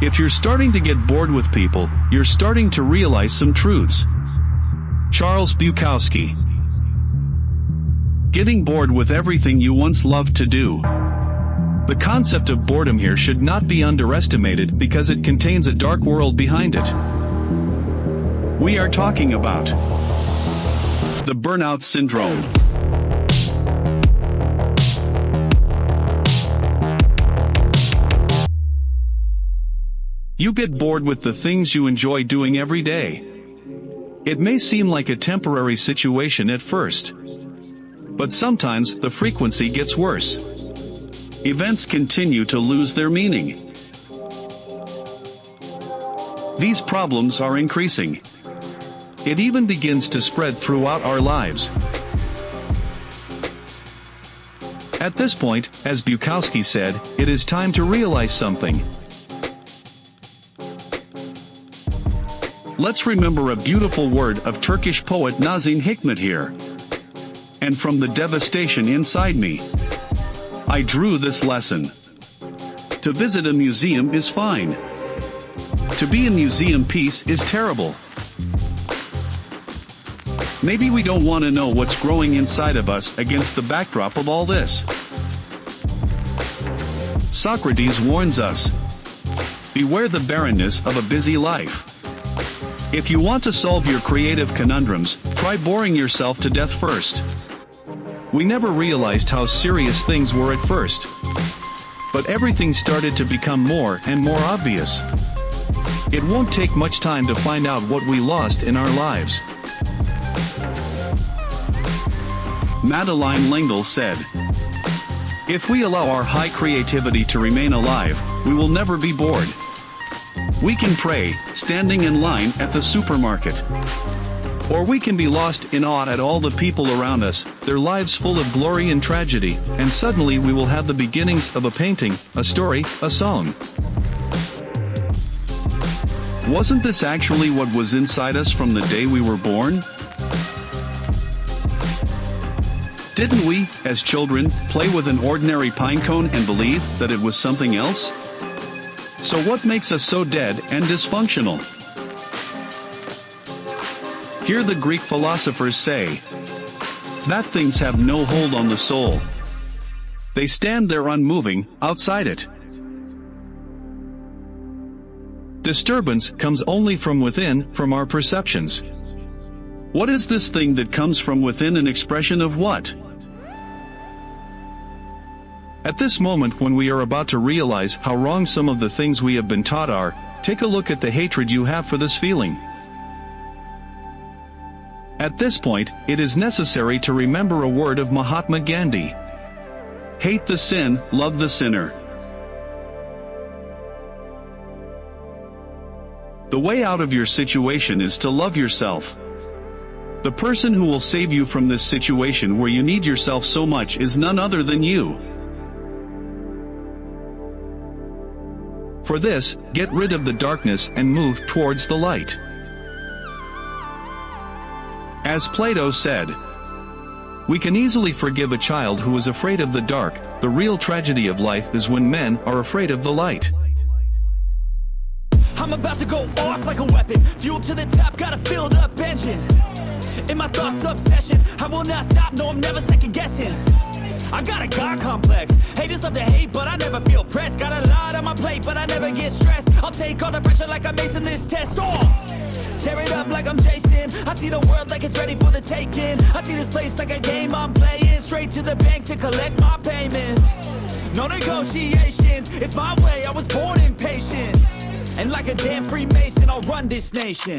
If you're starting to get bored with people, you're starting to realize some truths. Charles Bukowski. Getting bored with everything you once loved to do. The concept of boredom here should not be underestimated because it contains a dark world behind it. We are talking about the burnout syndrome. You get bored with the things you enjoy doing every day. It may seem like a temporary situation at first, but sometimes the frequency gets worse. Events continue to lose their meaning. These problems are increasing. It even begins to spread throughout our lives. At this point, as Bukowski said, it is time to realize something. Let's remember a beautiful word of Turkish poet Nazım Hikmet here. And from the devastation inside me, I drew this lesson. To visit a museum is fine. To be in museum peace is terrible. Maybe we don't want to know what's growing inside of us against the backdrop of all this. Socrates warns us, beware the barrenness of a busy life. If you want to solve your creative conundrums, try boring yourself to death first. We never realized how serious things were at first. But everything started to become more and more obvious. It won't take much time to find out what we lost in our lives. Madeleine L'Engle said, if we allow our high creativity to remain alive, we will never be bored. We can pray, standing in line at the supermarket. Or we can be lost in awe at all the people around us, their lives full of glory and tragedy, and suddenly we will have the beginnings of a painting, a story, a song. Wasn't this actually what was inside us from the day we were born? Didn't we, as children, play with an ordinary pine cone and believe that it was something else? So what makes us so dead and dysfunctional? Hear the Greek philosophers say that things have no hold on the soul. They stand there unmoving, outside it. Disturbance comes only from within, from our perceptions. What is this thing that comes from within, an expression of what? At this moment when we are about to realize how wrong some of the things we have been taught are, take a look at the hatred you have for this feeling. At this point, it is necessary to remember a word of Mahatma Gandhi. Hate the sin, love the sinner. The way out of your situation is to love yourself. The person who will save you from this situation where you need yourself so much is none other than you. For this, get rid of the darkness and move towards the light. As Plato said, we can easily forgive a child who is afraid of the dark. The real tragedy of life is when men are afraid of the light. I'm about to go off like a weapon, fuel to the top, got a filled up engine. In my thoughts, obsession, I will not stop, no, I'm never second guessing. I got a God complex, haters love to hate, but I never feel pressed. Got a lot on my plate, but I never get stressed. I'll take all the pressure like I'm acing this test. Tear it up like I'm Jason. I see the world like it's ready for the taking. I see this place like a game I'm playing. Straight to the bank to collect my payments. No negotiations, it's my way, I was born impatient. And like a damn Freemason, I'll run this nation.